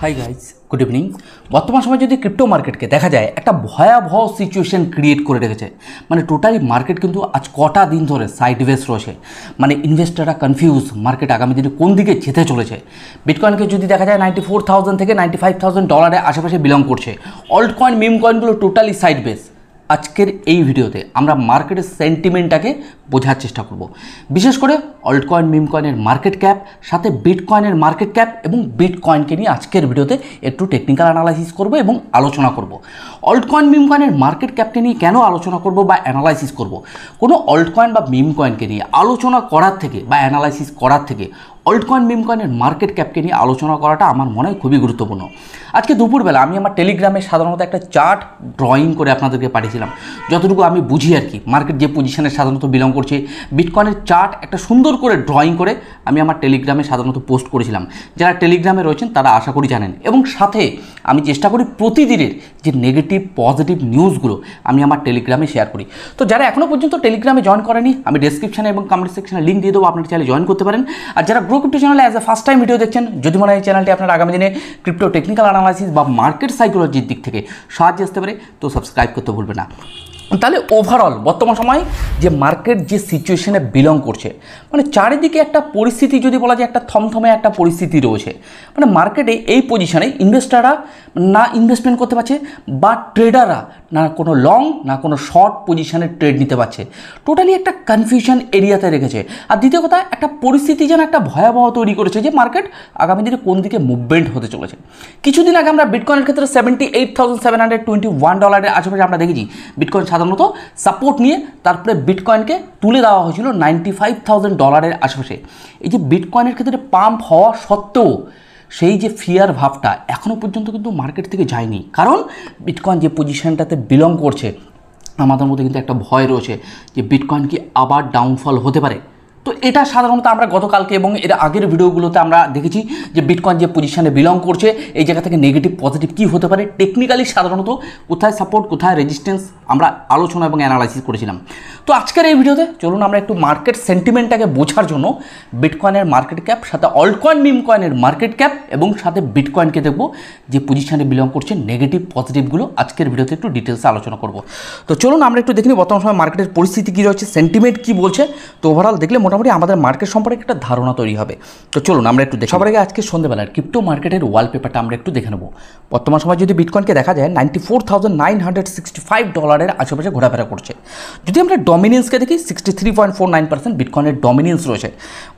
Hi guys, good evening. বর্তমান সময় যদি ক্রিপ্টো মার্কেটকে দেখা যায় একটা ভয়াবহ সিচুয়েশন ক্রিয়েট করে রেখেছে। মানে টোটালি মার্কেট কিন্তু আজ কটা দিন ধরে সাইডওয়েজ রয়েছে। মানে ইনভেস্টাররা কনফিউজ মার্কেট আগামী দিনে কোন দিকে যেতে চলেছে। বিটকয়েনকে যদি দেখা যায় 94,000 থেকে $95,000 আশেপাশে বিলং করছে। অল্ট কয়েন, মিম কয়েনগুলো টোটালি সাইডওয়েজ। আজকের এই ভিডিওতে আমরা মার্কেটের সেন্টিমেন্টটাকে বোঝার চেষ্টা করব। বিশেষ করে অল্ট কয়েন, মিম কয়েনের মার্কেট ক্যাপ, সাথে বিটকয়েনের মার্কেট ক্যাপ এবং বিটকয়েনকে নিয়ে আজকের ভিডিওতে একটু টেকনিক্যাল অ্যানালাইসিস করব এবং আলোচনা করব। অল্ট কয়েন, মিম কয়েনের মার্কেট ক্যাপকে নিয়ে কেন আলোচনা করব বা অ্যানালাইসিস করব? কোনো অল্ট কয়েন বা মিম কয়েনকে নিয়ে আলোচনা করার থেকে বা অ্যানালাইসিস করার থেকে অল্ট কয়েন, মিম কয়েনের মার্কেট ক্যাপকে নিয়ে আলোচনা করাটা আমার মনে হয় খুবই গুরুত্বপূর্ণ। আজকে দুপুরবেলা আমি আমার টেলিগ্রামে সাধারণত একটা চার্ট ড্রয়িং করে আপনাদেরকে পাঠিয়েছিলাম, যতটুকু আমি বুঝি আর কি। মার্কেট যে পজিশনে সাধারণত বিলং করছে, বিটকয়েনের চার্ট একটা সুন্দর করে ড্রয়িং করে আমি আমার টেলিগ্রামে সাধারণত পোস্ট করেছিলাম। যারা টেলিগ্রামে রয়েছেন তারা আশা করি জানেন। এবং সাথে আমি চেষ্টা করি প্রতিদিনের যে নেগেটিভ পজিটিভ নিউজগুলো আমি আমার টেলিগ্রামে শেয়ার করি। তো যারা এখনও পর্যন্ত টেলিগ্রামে জয়েন করেনি, আমি ডেসক্রিপশানে এবং কমেন্ট সেকশনে লিঙ্ক দিয়ে দেবো, আপনারা চাইলে জয়েন করতে পারেন। আর যারা গ্রো ক্রিপ্টো চ্যানেলে as a first time video দেখছেন, যদি মনে হয় এই চ্যানেলটি আপনার আগামী দিনে ক্রিপ্টো টেকনিক্যাল অ্যানালাইসিস বা মার্কেট সাইকোলজির দিক থেকে সাহায্য আসতে পারে, তো সাবস্ক্রাইব করতে ভুলবেন না। তাহলে ওভারঅল বর্তমান সময়ে যে মার্কেট যে সিচুয়েশনে বিলং করছে, মানে চারিদিকে একটা পরিস্থিতি, যদি বলা যায় একটা থমথমে একটা পরিস্থিতি রয়েছে। মানে মার্কেটে এই পজিশনে ইনভেস্টাররা না ইনভেস্টমেন্ট করতে পারছে, বা ট্রেডাররা না কোনো লং না কোনো শর্ট পজিশনে ট্রেড নিতে পারছে। টোটালি একটা কনফিউশন এরিয়াতে রেখেছে। আর দ্বিতীয় কথা, একটা পরিস্থিতি যেন একটা ভয়াবহ তৈরি করেছে যে মার্কেট আগামী দিনে কোন দিকে মুভমেন্ট হতে চলেছে। কিছুদিন আগে আমরা বিটকয়েনের ক্ষেত্রে $78,721 আশেপাশে আমরা দেখেছি বিটকয়েন সাধারণত সাপোর্ট নিয়ে তারপরে বিটকয়েনকে তুলে দেওয়া হয়েছিল $95,000 আশেপাশে। এই যে বিটকয়েনের ক্ষেত্রে পাম্প হওয়া সত্ত্বেও সেই যে ফিয়ার ভাবটা এখনও পর্যন্ত কিন্তু মার্কেট থেকে যায়নি। কারণ বিটকয়েন যে পজিশনটাতে বিলং করছে, আমাদের মধ্যে কিন্তু একটা ভয় রয়েছে যে বিটকয়েন কি আবার ডাউনফল হতে পারে। তো এটা সাধারণত আমরা গতকালকে এবং এর আগের ভিডিওগুলোতে আমরা দেখেছি যে বিটকয়েন যে পজিশনে বিলং করছে, এই জায়গা থেকে নেগেটিভ পজিটিভ কী হতে পারে, টেকনিক্যালি সাধারণত কোথায় সাপোর্ট কোথায় রেজিস্ট্যান্স আমরা আলোচনা এবং অ্যানালাইসিস করেছিলাম। তো আজকের এই ভিডিওতে চলুন আমরা একটু মার্কেট সেন্টিমেন্টটাকে বোঝার জন্য বিটকয়েনের মার্কেট ক্যাপ, সাথে অল্ট কয়েন, মিম কয়েনের মার্কেট ক্যাপ এবং সাথে বিটকয়েনকে দেখব যে পজিশনে বিলং করছে, নেগেটিভ পজিটিভগুলো আজকের ভিডিওতে একটু ডিটেলসে আলোচনা করব। তো চলুন আমরা একটু দেখি বর্তমান সময় মার্কেটের পরিস্থিতি কী রয়েছে, সেন্টিমেন্ট কী বলছে। তো ওভারঅল দেখলে মোটামুটি আমাদের মার্কেট সম্পর্কে একটা ধারণা তৈরি হবে। তো চলুন আমরা একটু দেখি। সবার আগে আজকে সন্ধ্যেবেলার ক্রিপ্টো মার্কেটের ওয়ালপেপারটা আমরা একটু দেখে নেব। বর্তমান সময় যদি বিটকয়েনকে দেখা যায় $94,965 আশেপাশে ঘোরাফেরা করছে। যদি আমরা ডমিনেন্সকে দেখি 63.49% বিটকয়েনের ডমিনেন্স রয়েছে।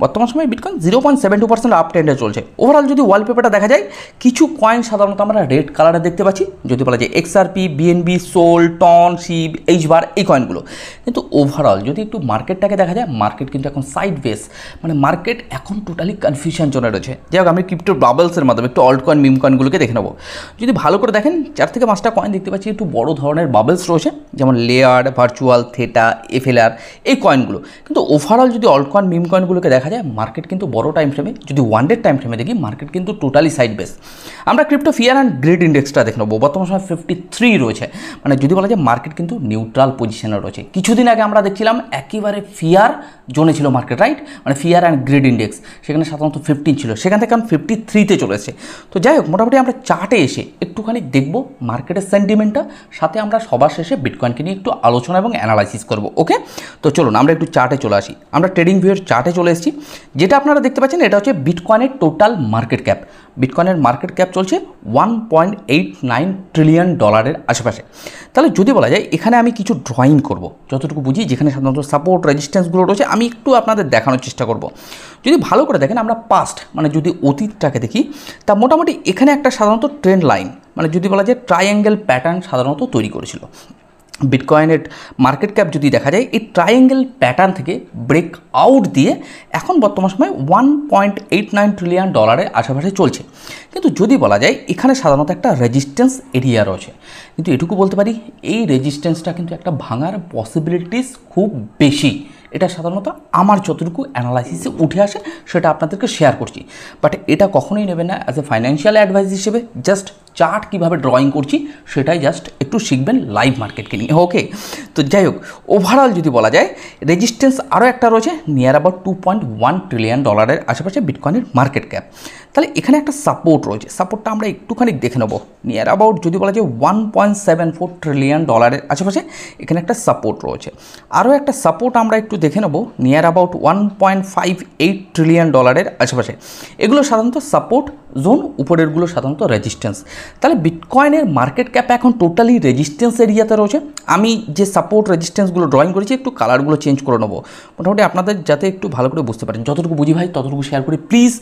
বর্তমান সময় বিটকয়েন 0.72% আপ ট্রেন্ডে চলছে। ওভারঅল যদি ওয়ালপেপারটা দেখা যায়, কিছু কয়েন সাধারণত আমরা রেড কালারে দেখতে পাচ্ছি, যদি বলা যায় XRP, BNB, Sol, TON, Shib, HBAR, এই কয়েনগুলো। কিন্তু ওভারঅল যদি একটু মার্কেটটাকে দেখা যায়, মার্কেট কিন্তু এখন সাইড বেস, মানে মার্কেট এখন টোটালি কনফিউশন জোনে রয়েছে। যাই হোক, আমি ক্রিপ্টো বাবলসের মাধ্যমে একটু অল্ট কয়েন, মিম কয়েনগুলোকে দেখে নেবো। যদি ভালো করে দেখেন, 4 থেকে 5টা কয়েন দেখতে পাচ্ছি একটু বড় ধরনের বাবলস রয়েছে, যেমন লেয়ার্ড, ভার্চুয়াল, থেটা, এফএলআর, এই কয়েনগুলো। কিন্তু ওভারঅল যদি অল্ট কয়েন, মিম কয়েনগুলোকে দেখা যায়, মার্কেট কিন্তু বড় টাইম ফ্রেমে, যদি 1 ডে টাইম ফ্রেমে দেখি, মার্কেট কিন্তু টোটালি সাইড বেস। আমরা ক্রিপ্টো ফিয়ার অ্যান্ড গ্রিড ইন্ডেক্সটা দেখে নেবো। বর্তমান সময় 53 রয়েছে, মানে যদি বলা যায় মার্কেট কিন্তু নিউট্রাল পজিশনে রয়েছে। কিছুদিন আগে আমরা দেখছিলাম একেবারে ফিয়ার জোনে ছিল মার্কেট, রাইট? মানে ফিয়ার অ্যান্ড গ্রিড ইন্ডেক্স সেখানে সাধারণত 15 ছিল, সেখান থেকে এখন 53-তে চলেছে। তো যাই হোক, মোটামুটি আমরা চার্টে এসে একটুখানি দেখব মার্কেটের সেন্টিমেন্টটা, সাথে আমরা সবার শেষে বিটকয়েনকে নিয়ে একটু আলোচনা এবং অ্যানালাইসিস করব। ওকে, তো চলুন আমরা একটু চার্টে চলে আসি। আমরা ট্রেডিং ভিউয়ের চার্টে চলে এসেছি। যেটা আপনারা দেখতে পাচ্ছেন, এটা হচ্ছে বিটকয়েনের টোটাল মার্কেট ক্যাপ। বিটকয়েনের মার্কেট ক্যাপ চলছে $1.89 ট্রিলিয়ন আশেপাশে। তাহলে যদি বলা যায়, এখানে আমি কিছু ড্রয়িং করব, যতটুকু বুঝি, যেখানে সাধারণত সাপোর্ট রেজিস্ট্যান্সগুলো রয়েছে আমি একটু আপনাদের দেখানোর চেষ্টা করব। যদি ভালো করে দেখেন, আমরা পাস্ট মানে যদি অতীতটাকে দেখি, তা মোটামুটি এখানে একটা সাধারণত ট্রেন্ড লাইন, মানে যদি বলা যায় ট্রায়াঙ্গেল প্যাটার্ন সাধারণত তৈরি করেছিল। বিটকয়েনের মার্কেট ক্যাপ যদি দেখা যায়, এই ট্রায়াঙ্গেল প্যাটার্ন থেকে ব্রেক আউট দিয়ে এখন বর্তমান সময় $1.89 ট্রিলিয়ন আশেপাশে চলছে। কিন্তু যদি বলা যায়, এখানে সাধারণত একটা রেজিস্ট্যান্স এরিয়া রয়েছে। কিন্তু এটুকু বলতে পারি, এই রেজিস্ট্যান্সটা কিন্তু একটা ভাঙার পসিবিলিটিস খুব বেশি। এটা সাধারণত আমার যতটুকু অ্যানালাইসিসে উঠে আসে সেটা আপনাদেরকে শেয়ার করছি। বাট এটা কখনোই নেবেন না অ্যাজ এ ফাইন্যান্সিয়াল অ্যাডভাইস হিসেবে। জাস্ট চার্ট কীভাবে ড্রয়িং করছি সেটাই জাস্ট একটু শিখবেন লাইভ মার্কেটকে নিয়ে। ওকে, তো যাই হোক, ওভারঅল যদি বলা যায়, রেজিস্ট্যান্স আরও একটা রয়েছে নিয়ার অ্যাবাউট $2.1 ট্রিলিয়ন আশেপাশে বিটকয়েনের মার্কেট ক্যাপ। তাহলে এখানে একটা সাপোর্ট রয়েছে, সাপোর্টটা আমরা একটুখানি দেখে নেব। নিয়ার অ্যাবাউট যদি বলা যায় $1.74 ট্রিলিয়ন আশেপাশে এখানে একটা সাপোর্ট রয়েছে। আরও একটা সাপোর্ট আমরা একটু দেখে নেব নিয়ার অ্যাবাউট $1.58 ট্রিলিয়ন আশেপাশে। এগুলো সাধারণত সাপোর্ট জোন, উপরেরগুলো সাধারণত রেজিস্ট্যান্স। তাহলে বিটকয়েনের মার্কেট ক্যাপ এখন টোটালি রেজিস্ট্যান্স এরিয়াতে রয়েছে। আমি যে সাপোর্ট রেজিস্ট্যান্সগুলো ড্রয়িং করেছি একটু কালারগুলো চেঞ্জ করে নেবো, মোটামুটি আপনাদের যাতে একটু ভালো করে বুঝতে পারেন। যতটুকু বুঝি ভাই ততটুকু শেয়ার করি, প্লিজ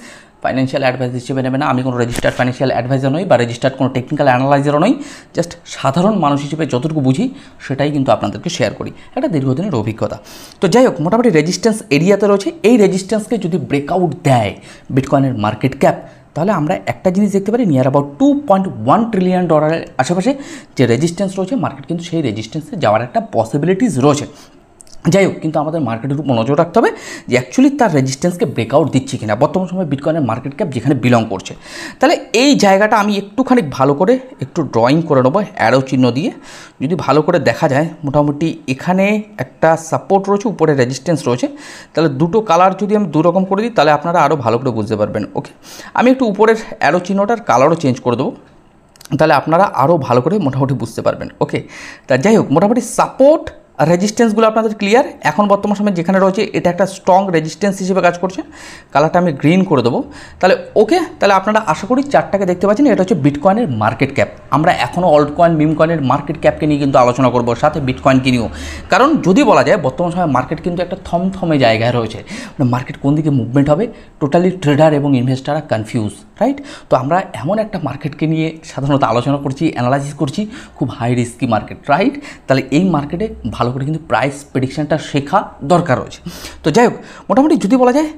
ফাইন্যান্সিয়াল অ্যাডভাইস হিসেবে নেবে না। আমি কোনো রেজিস্টার্ড ফাইন্যান্সিয়াল অ্যাডভাইজার নই বা রেজিস্টার্ড কোনো টেকনিক্যাল অ্যানালাইজারও নই, জাস্ট সাধারণ মানুষ হিসেবে যতটুকু বুঝি সেটাই কিন্তু আপনাদেরকে শেয়ার করি, একটা দীর্ঘদিনের অভিজ্ঞতা। তো যাই হোক, মোটামুটি রেজিস্ট্যান্স এরিয়াতে রয়েছে। এই রেজিস্ট্যান্সকে যদি ব্রেকআউট দেয় বিটকয়েনের মার্কেট ক্যাপ, তাহলে আমরা একটা জিনিস দেখতে পারি, নিয়ার অ্যাবাউট $2.1 ট্রিলিয়ন আশেপাশে যে রেজিস্ট্যান্স রয়েছে, মার্কেট কিন্তু সেই রেজিস্ট্যান্সে যাওয়ার একটা পসিবিলিটিস রয়েছে। যাই হোক, কিন্তু আমাদের মার্কেটের উপর নজর রাখতে হবে যে অ্যাকচুয়ালি তার রেজিস্ট্যান্সকে ব্রেকআউট দিচ্ছে কিনা বর্তমান সময় বিটকয়েনের মার্কেট ক্যাপ যেখানে বিলং করছে। তাহলে এই জায়গাটা আমি একটুখানি ভালো করে একটু ড্রয়িং করে নেবো অ্যারো চিহ্ন দিয়ে। যদি ভালো করে দেখা যায়, মোটামুটি এখানে একটা সাপোর্ট রয়েছে, উপরে রেজিস্ট্যান্স রয়েছে। তাহলে দুটো কালার যদি আমি দুরকম করে দিই, তাহলে আপনারা আরও ভালো করে বুঝতে পারবেন। ওকে, আমি একটু উপরের অ্যারো চিহ্নটার কালারও চেঞ্জ করে দেবো, তাহলে আপনারা আরও ভালো করে মোটামুটি বুঝতে পারবেন। ওকে, তা যাই হোক, মোটামুটি সাপোর্ট রেজিস্ট্যান্সগুলো আপনাদের ক্লিয়ার। এখন বর্তমান সময় যেখানে রয়েছে এটা একটা স্ট্রং রেজিস্ট্যান্স হিসেবে কাজ করছে। কালারটা আমি গ্রিন করে দেবো। তাহলে ওকে, তাহলে আপনারা আশা করি চারটাকে দেখতে পাচ্ছেন। এটা হচ্ছে বিটকয়েনের মার্কেট ক্যাপ। আমরা এখনও অল্ট কয়েন, মিম কয়েনের মার্কেট ক্যাপকে নিয়ে কিন্তু আলোচনা করবো, সাথে বিটকয়েনকে নিয়েও। কারণ যদি বলা যায় বর্তমান সময় মার্কেট কিন্তু একটা থমথমে জায়গায় রয়েছে, মানে মার্কেট কোন দিকে মুভমেন্ট হবে টোটালি ট্রেডার এবং ইনভেস্টাররা কনফিউজ, রাইট? তো আমরা এমন একটা মার্কেটকে নিয়ে সাধারণত আলোচনা করছি, অ্যানালাইসিস করছি, খুব হাই রিস্কি মার্কেট, রাইট? তাহলে এই মার্কেটে ভালো করে কিন্তু প্রাইস প্রেডিকশনটা শেখা দরকার রয়েছে। তো যাই হোক, মোটামুটি যদি বলা যায়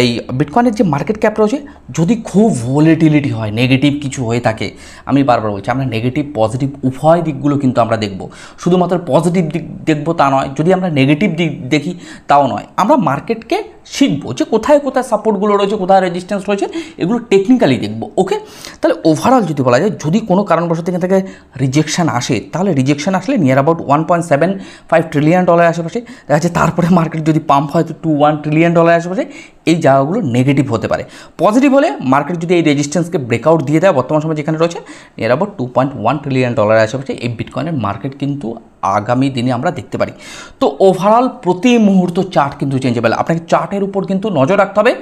এই বিটকয়েনের যে মার্কেট ক্যাপ রয়েছে, যদি খুব ভোলেটিলিটি হয়, নেগেটিভ কিছু হয়ে থাকে, আমি বারবার বলছি আমরা নেগেটিভ পজিটিভ উভয় দিকগুলো কিন্তু আমরা দেখব। শুধুমাত্র পজিটিভ দিক দেখব তা নয়, যদি আমরা নেগেটিভ দিক দেখি তাও নয়, আমরা মার্কেটকে শিখবো যে কোথায় কোথায় সাপোর্টগুলো রয়েছে, কোথায় রেজিস্ট্যান্স রয়েছে, এগুলো টেকনিক্যালি দেখবো। ওকে, তাহলে ওভারঅল যদি বলা যায় যদি কোনো কারণবশত এখান থেকে রিজেকশান আসে, তাহলে রিজেকশান আসলে নিয়ার অ্যাবাউট $1.75 ট্রিলিয়ন আশেপাশে দেখা যাচ্ছে। তারপরে মার্কেট যদি পাম্প হয় তো $1 ট্রিলিয়ন আশেপাশে, এই জায়গাগুলো নেগেটিভ হতে পারে। পজিটিভ হলে মার্কেট যদি এই রেজিস্ট্যান্সকে ব্রেকআউট দিয়ে দেয় বর্তমান সময় যেখানে রয়েছে নিয়ার অ্যাবাউট $2.1 ট্রিলিয়ন আশেপাশে, এই বিটকয়েনের মার্কেট কিন্তু আগামী দিনে আমরা দেখতে পারি। তো ওভারঅল প্রতি মুহূর্ত চার্ট কিন্তু চেঞ্জেবল, আপনাকে চার্টের উপর কিন্তু নজর রাখতে হবে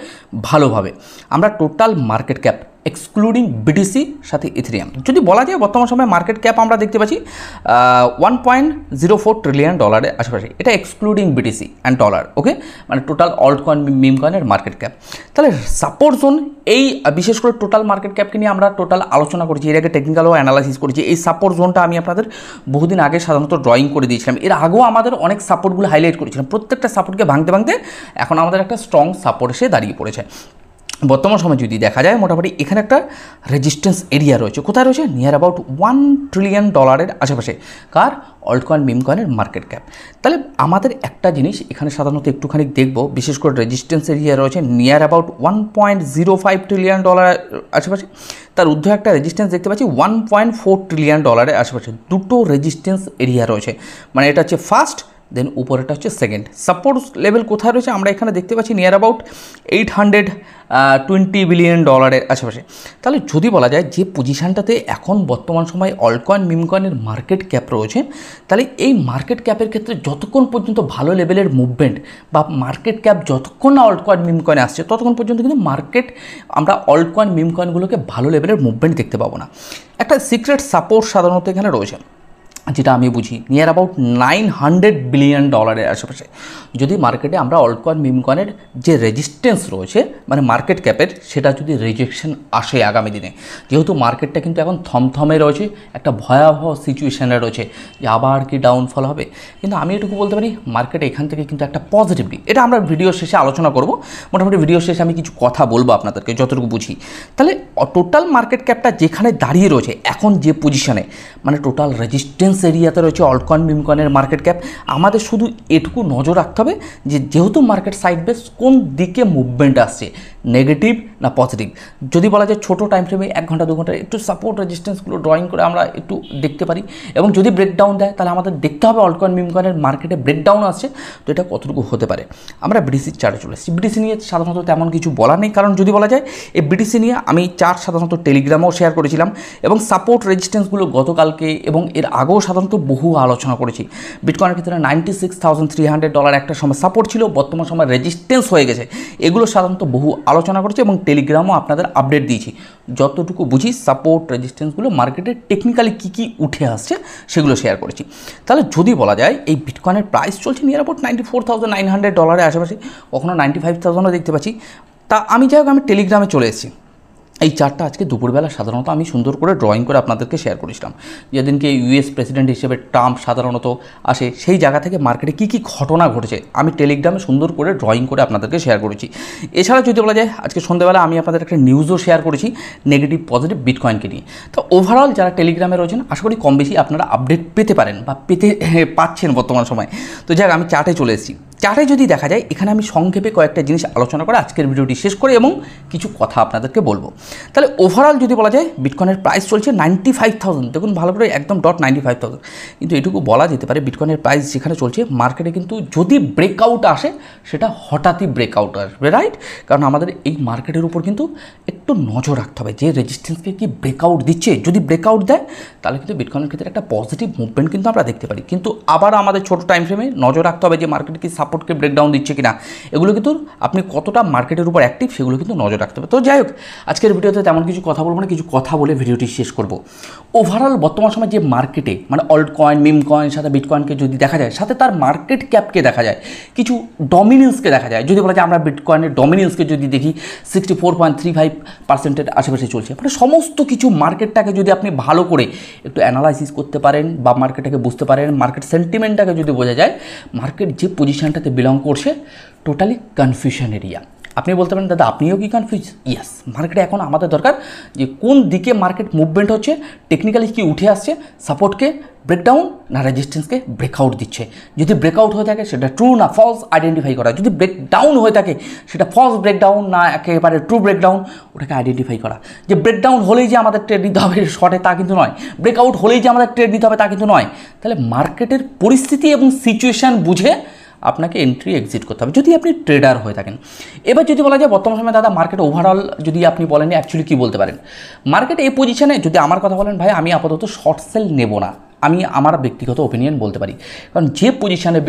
ভালোভাবে। আমরা total market cap excluding BTC সাথে ইথেরিয়াম যদি বলা যায় বর্তমান সময় মার্কেট ক্যাপ আমরা দেখতে পাচ্ছি $1.04 ট্রিলিয়ন আশেপাশে, এটা এক্সক্লুডিং বিটিসি অ্যান্ড ডলার। ওকে, মানে টোটাল অল্ট কয়েন, মিম কয়েনের মার্কেট ক্যাপ। তাহলে সাপোর্ট জোন, এই বিশেষ করে টোটাল মার্কেট ক্যাপকে নিয়ে আমরা টোটাল আলোচনা করেছি, এর আগে টেকনিক্যালও অ্যানালাইসিস করেছি। এই সাপোর্ট জোনটা আমি আপনাদের বহুদিন আগে সাধারণত ড্রয়িং করে দিয়েছিলাম। এর আগেও আমাদের অনেক সাপোর্টগুলো হাইলাইট করেছিলাম, প্রত্যেকটা সাপোর্টকে ভাঙতে ভাঙতে এখন আমাদের একটা স্ট্রং সাপোর্ট এসে দাঁড়িয়ে পড়েছে। বর্তমান সময় যদি দেখা যায়, মোটামুটি এখানে একটা রেজিস্ট্যান্স এরিয়া রয়েছে। কোথায় রয়েছে? নিয়ার অ্যাবাউট $1 ট্রিলিয়ন আশেপাশে। কার? অল্ট কয়েন, মিম কয়েনের মার্কেট ক্যাপ। তাহলে আমাদের একটা জিনিস এখানে সাধারণত একটুখানি দেখব, বিশেষ করে রেজিস্ট্যান্স এরিয়া রয়েছে নিয়ার অ্যাবাউট $1.05 ট্রিলিয়ন আশেপাশে। তার ঊর্ধ্বে একটা রেজিস্ট্যান্স দেখতে পাচ্ছি $1.4 ট্রিলিয়ন আশেপাশে। দুটো রেজিস্ট্যান্স এরিয়া রয়েছে, মানে এটা হচ্ছে ফার্স্ট, দেন উপরেটা হচ্ছে সেকেন্ড। সাপোর্ট লেভেল কোথায় রয়েছে আমরা এখানে দেখতে পাচ্ছি নিয়ার অ্যাবাউট $820 বিলিয়ন আশেপাশে। তাহলে যদি বলা যায় যে পজিশানটাতে এখন বর্তমান সময় অল্ট কয়েন, মিম কয়েনের মার্কেট ক্যাপ রয়েছে, তাহলে এই মার্কেট ক্যাপের ক্ষেত্রে যতক্ষণ পর্যন্ত ভালো লেভেলের মুভমেন্ট বা মার্কেট ক্যাপ যতক্ষণ না অল্ট কয়েন, মিম কয়েন আসছে, ততক্ষণ পর্যন্ত কিন্তু মার্কেট আমরা অল্ট কয়েন, মিম কয়েনগুলোকে ভালো লেভেলের মুভমেন্ট দেখতে পাবো না। একটা সিক্রেট সাপোর্ট সাধারণত এখানে রয়েছে, যেটা আমি বুঝি নিয়ার অ্যাবাউট $900 বিলিয়ন আশেপাশে। যদি মার্কেটে আমরা অল্ট কয়েন, মিম কয়েনের যে রেজিস্ট্যান্স রয়েছে মানে মার্কেট ক্যাপের, সেটা যদি রিজেকশন আসে আগামী দিনে, যেহেতু মার্কেটটা কিন্তু এখন থমথমে রয়েছে, একটা ভয়াবহ সিচুয়েশানে রয়েছে যে আবার কি ডাউনফল হবে, কিন্তু আমি এটুকু বলতে পারি মার্কেট এখান থেকে কিন্তু একটা পজিটিভ দিক। এটা আমরা ভিডিও শেষে আলোচনা করব, মোটামুটি ভিডিও শেষে আমি কিছু কথা বলবো আপনাদেরকে যতটুকু বুঝি। তাহলে টোটাল মার্কেট ক্যাপটা যেখানে দাঁড়িয়ে রয়েছে এখন যে পজিশানে, মানে টোটাল রেজিস্ট্যান্স রেজিস্ট্যান্স এরিয়াতে রয়েছে অল্টকয়েন মিমকয়েনের মার্কেট ক্যাপ। আমাদের শুধু এটুকু নজর রাখতে হবে যে যেহেতু মার্কেট সাইড বেস কোন দিকে মুভমেন্ট আসছে, নেগেটিভ না পজিটিভ। যদি বলা যায় ছোটো টাইম ফ্রেমে 1 ঘন্টা 2 ঘন্টা একটু সাপোর্ট রেজিস্ট্যান্সগুলো ড্রয়িং করে আমরা একটু দেখতে পারি, এবং যদি ব্রেকডাউন দেয় তাহলে আমাদের দেখতে হবে অল্টকয়েন মিমকয়েনের মার্কেটে ব্রেকডাউন আসছে তো এটা কতটুকু হতে পারে। আমরা বিটিসির চার্টে চলে এসেছি। বিটিসি নিয়ে সাধারণত তেমন কিছু বলার নেই, কারণ যদি বলা যায় এই বিটিসি নিয়ে আমি চার্ট সাধারণত টেলিগ্রামেও শেয়ার করেছিলাম, এবং সাপোর্ট রেজিস্ট্যান্সগুলো গতকালকে এবং এর আগেও সাধারণত বহু আলোচনা করেছি। বিটকয়েনের ক্ষেত্রে $96,300 একটা সময় সাপোর্ট ছিল, বর্তমান সময় রেজিস্ট্যান্স হয়ে গেছে। এগুলো সাধারণত বহু আলোচনা করেছে এবং টেলিগ্রামও আপনাদের আপডেট দিয়েছি। যতটুকু বুঝি সাপোর্ট রেজিস্ট্যান্সগুলো মার্কেটে টেকনিক্যালি কী উঠে আসছে সেগুলো শেয়ার করেছি। তাহলে যদি বলা যায় এই বিটকয়েনের প্রাইস চলছে নিয়ার অ্যাবাউট $94,900 আশেপাশে, কখনো 95,000ও দেখতে পাচ্ছি। তা আমি যাই হোক আমি টেলিগ্রামে চলে এসেছি। এই চার্টটা আজকে দুপুরবেলা সাধারণত আমি সুন্দর করে ড্রয়িং করে আপনাদেরকে শেয়ার করেছিলাম। যেদিনকে ইউএস প্রেসিডেন্ট হিসেবে ট্রাম্প সাধারণত আসে, সেই জায়গা থেকে মার্কেটে কী ঘটনা ঘটেছে আমি টেলিগ্রামে সুন্দর করে ড্রয়িং করে আপনাদেরকে শেয়ার করেছি। এছাড়া যদি বলা যায় আজকে সন্ধ্যেবেলা আমি আপনাদের একটা নিউজও শেয়ার করেছি নেগেটিভ পজিটিভ বিটকয়েনকে নিয়ে। তো ওভারঅল যারা টেলিগ্রামে রয়েছেন আশা করি কম বেশি আপনারা আপডেট পেতে পারেন বা পাচ্ছেন বর্তমান সময়। তো যাক আমি চার্টে চলে এসেছি। চার্টে যদি দেখা যায় এখানে আমি সংক্ষেপে কয়েকটা জিনিস আলোচনা করে আজকের ভিডিওটি শেষ করে এবং কিছু কথা আপনাদেরকে বলবো। তাহলে ওভারঅল যদি বলা যায় বিটকয়েনের প্রাইস চলছে 95,000, দেখুন ভালো করে একদম $95,000। কিন্তু এটুকু বলা যেতে পারে বিটকয়েনের প্রাইস যেখানে চলছে মার্কেটে কিন্তু যদি ব্রেকআউট আসে সেটা হঠাৎই ব্রেকআউট আসবে, রাইট? কারণ আমাদের এই মার্কেটের উপর কিন্তু একটু নজর রাখতে হবে যে রেজিস্ট্যান্সকে কি ব্রেকআউট দিচ্ছে। যদি ব্রেকআউট দেয় তাহলে কিন্তু বিটকয়েনের ক্ষেত্রে একটা পজিটিভ মুভমেন্ট কিন্তু আমরা দেখতে পারি। কিন্তু আবার আমাদের ছোটো টাইম ফ্রেমে নজর রাখতে হবে যে মার্কেট কি সাপোর্টকে ব্রেকডাউন দিচ্ছে কিনা, এগুলো কিন্তু আপনি কতটা মার্কেটের উপর অ্যাক্টিভ সেগুলো কিন্তু নজর রাখতে হবে। তো যাই হোক আজকের ভিডিওতে তেমন কিছু কথা বলবো না, কিছু কথা বলে ভিডিওটি শেষ করব। ওভারঅল বর্তমান সময় যে মার্কেটে মানে অল্ট কয়েন মিম কয়েন সাথে বিটকয়েনকে যদি দেখা যায়, সাথে তার মার্কেট ক্যাপকে দেখা যায়, কিছু ডমিনেন্সকে দেখা যায়। যদি বলা যায় আমরা বিটকয়েনের ডমিনেন্সকে যদি দেখি 64.35%-এর আশেপাশে চলছে। মানে সমস্ত কিছু মার্কেটটাকে যদি আপনি ভালো করে একটু অ্যানালাইসিস করতে পারেন বা মার্কেটটাকে বুঝতে পারেন, মার্কেট সেন্টিমেন্টটাকে যদি বোঝা যায়, মার্কেট যে পজিশনটাতে বিলং করছে টোটালি কনফিউশন এরিয়া। আপনি বলতে পারেন দাদা আপনিও কি কনফিউজ? ইয়েস, মার্কেটে এখন আমাদের দরকার যে কোন দিকে মার্কেট মুভমেন্ট হচ্ছে, টেকনিক্যালি কি উঠে আসছে, সাপোর্টকে ব্রেকডাউন না রেজিস্ট্যান্সকে ব্রেকআউট দিচ্ছে। যদি ব্রেকআউট হয়ে থাকে সেটা ট্রু না ফলস আইডেন্টিফাই করা, যদি ব্রেকডাউন হয়ে থাকে সেটা ফলস ব্রেকডাউন না একেবারে ট্রু ব্রেকডাউন, ওটাকে আইডেন্টিফাই করা। যে ব্রেকডাউন হলেই যে আমাদের ট্রেড নিতে হবে শর্টে তা কিন্তু নয়, ব্রেকআউট হলেই যে আমাদের ট্রেড নিতে হবে তা কিন্তু নয়। তাহলে মার্কেটের পরিস্থিতি এবং সিচুয়েশান বুঝে আপনাকে এন্ট্রি এক্সিট করতে হবে যদি আপনি ট্রেডার হয়ে থাকেন। এবার যদি বলা যায় বর্তমান সময় দাদা মার্কেট ওভারঅল যদি আপনি বলেন অ্যাকচুয়ালি কী বলতে পারেন, মার্কেট এই পজিশনে যদি আমার কথা বলেন ভাই আমি আপাতত শর্ট সেল নেব না, আমি আমার ব্যক্তিগত ওপিনিয়ন বলতে পারি। কারণ যে পজিশানে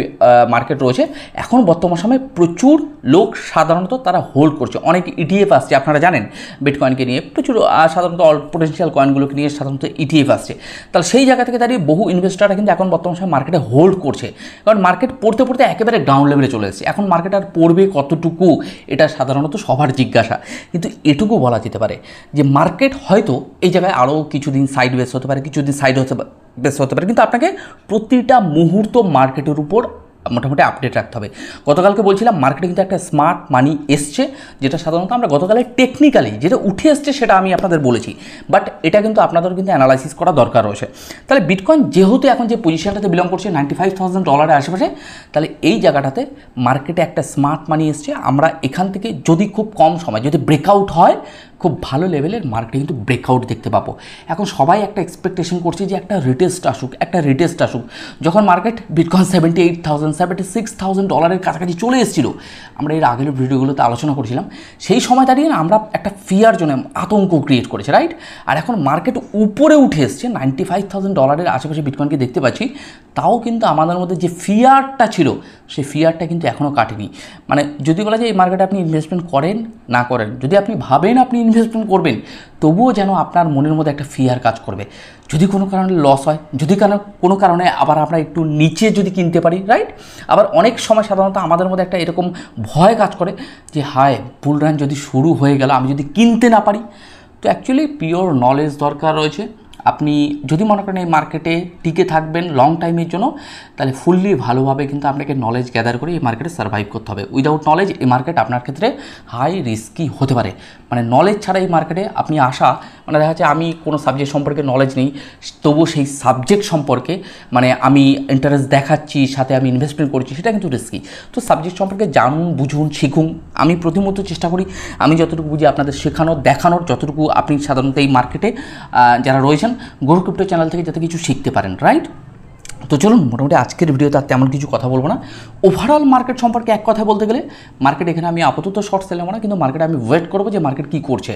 মার্কেট রয়েছে এখন বর্তমান সময়ে প্রচুর লোক সাধারণত তারা হোল্ড করছে। অনেক ইটিএফ আসছে, আপনারা জানেন বিটকয়েনকে নিয়ে প্রচুর সাধারণত অল পোটেনশিয়াল কয়েনগুলোকে নিয়ে সাধারণত ইটিএফ আসছে। তাহলে সেই জায়গা থেকে দাঁড়িয়ে বহু ইনভেস্টাররা কিন্তু এখন বর্তমান সময় মার্কেটে হোল্ড করছে। কারণ মার্কেট পড়তে পড়তে একেবারে গ্রাউন্ড লেভেলে চলে এসেছে। এখন মার্কেট আর পড়বে কতটুকু এটা সাধারণত সবার জিজ্ঞাসা। কিন্তু এটুকু বলা যেতে পারে যে মার্কেট হয়তো এই জায়গায় আরও কিছুদিন সাইড ওয়েজ হতে পারে, কিছুদিন সাইড বেশ হতে পারে, কিন্তু আপনাকে প্রতিটা মুহূর্ত মার্কেটের উপর মোটামুটি আপডেট রাখতে হবে। গতকালকে বলছিলাম মার্কেটে কিন্তু একটা স্মার্ট মানি এসছে, যেটা সাধারণত আমরা গতকালে টেকনিক্যালি যেটা উঠে এসছে সেটা আমি আপনাদের বলেছি, বাট এটা কিন্তু আপনাদের কিন্তু অ্যানালাইসিস করা দরকার রয়েছে। তাহলে বিটকয়েন যেহেতু এখন যে পজিশনটাতে বিলং করছে $95,000-এর আশেপাশে, তাহলে এই জায়গাটাতে মার্কেটে একটা স্মার্ট মানি এসছে। আমরা এখান থেকে যদি খুব কম সময় যদি ব্রেকআউট হয়, খুব ভালো লেভেলের মার্কেটে কিন্তু ব্রেকআউট দেখতে পাবো। এখন সবাই একটা এক্সপেকটেশন করছে যে একটা রিটেস্ট আসুক। যখন মার্কেট বিটকয়েন $78,000-$76,000-এর কাছাকাছি চলে এসেছিলো, আমরা এর আগের ভিডিওগুলোতে আলোচনা করেছিলাম, সেই সময় দাঁড়িয়ে না আমরা একটা ফিয়ার জন্য আতঙ্ক ক্রিয়েট করেছে, রাইট? আর এখন মার্কেট উপরে উঠে এসছে $95,000-এর আশেপাশে বিটকয়েনকে দেখতে পাচ্ছি। তাও কিন্তু আমাদের মধ্যে যে ফিয়ারটা ছিল সেই ফিয়ারটা কিন্তু এখনও কাটেনি। মানে যদি বলা যায় এই মার্কেটে আপনি ইনভেস্টমেন্ট করেন না করেন, যদি আপনি ভাবেন আপনি ইনভেস্টমেন্ট করবেন, তবুও যেন আপনার মনের মধ্যে একটা ফিয়ার কাজ করবে। যদি কোনো কারণে লস হয়, যদি কোনো কারণে আবার আমরা একটু নিচে যদি কিনতে পারি, রাইট? আবার অনেক সময় সাধারণত আমাদের মধ্যে একটা এরকম ভয় কাজ করে যে হায় বুল রান যদি শুরু হয়ে গেল, আমি যদি কিনতে না পারি। তো অ্যাকচুয়ালি পিওর নলেজ দরকার রয়েছে। আপনি যদি মনে করেন এই মার্কেটে টিকে থাকবেন লং টাইমের জন্য, তাহলে ফুললি ভালোভাবে কিন্তু আপনাকে নলেজ গ্যাদার করে এই মার্কেটে সার্ভাইভ করতে হবে। উইদাউট নলেজ এই মার্কেট আপনার ক্ষেত্রে হাই রিস্কি হতে পারে। মানে নলেজ ছাড়া এই মার্কেটে আপনি আসা, মানে দেখা যাচ্ছে আমি কোনো সাবজেক্ট সম্পর্কে নলেজ নেই, তবুও সেই সাবজেক্ট সম্পর্কে মানে আমি ইন্টারেস্ট দেখাচ্ছি, সাথে আমি ইনভেস্টমেন্ট করছি, সেটা কিন্তু রিস্কি। তো সাবজেক্ট সম্পর্কে জানুন, বুঝুন, শিখুন। আমি প্রথমত চেষ্টা করি আমি যতটুকু বুঝি আপনাদের শেখানোর, দেখানোর, যতটুকু আপনি সাধারণত এই মার্কেটে যারা রয়েছেন গ্রো ক্রিপ্টো চ্যানেল থেকে যাতে কিছু শিখতে পারেন, রাইট? তো চলুন, মোটামুটি আজকের ভিডিওতে আর তেমন কিছু কথা বলবো না। ওভারঅল মার্কেট সম্পর্কে এক কথা বলতে গেলে, মার্কেট এখানে আমি আপাতত শর্ট সেল নেবো না, কিন্তু মার্কেটে আমি ওয়েট করবো যে মার্কেট কী করছে।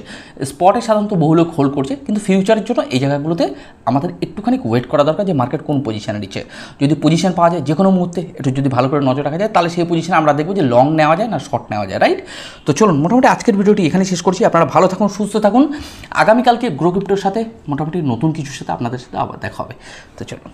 স্পটে সাধারণত বহু লোক হোল্ড করছে, কিন্তু ফিউচারের জন্য এই জায়গাগুলোতে আমাদের একটুখানি ওয়েট করা দরকার যে মার্কেট কোন পজিশনে দিচ্ছে। যদি পজিশন পাওয়া যায় যে কোনো মুহূর্তে, একটু যদি ভালো করে নজর রাখা যায়, তাহলে সেই পজিশনে আমরা দেখবো যে লং নেওয়া যায় না শর্ট নেওয়া যায়, রাইট? তো চলুন, মোটামুটি আজকের ভিডিওটি এখানে শেষ করছি। আপনারা ভালো থাকুন, সুস্থ থাকুন। আগামীকালকে গ্রো ক্রিপ্টোর সাথে মোটামুটি নতুন কিছুর সাথে আপনাদের সাথে আবার দেখা হবে। তো চলুন।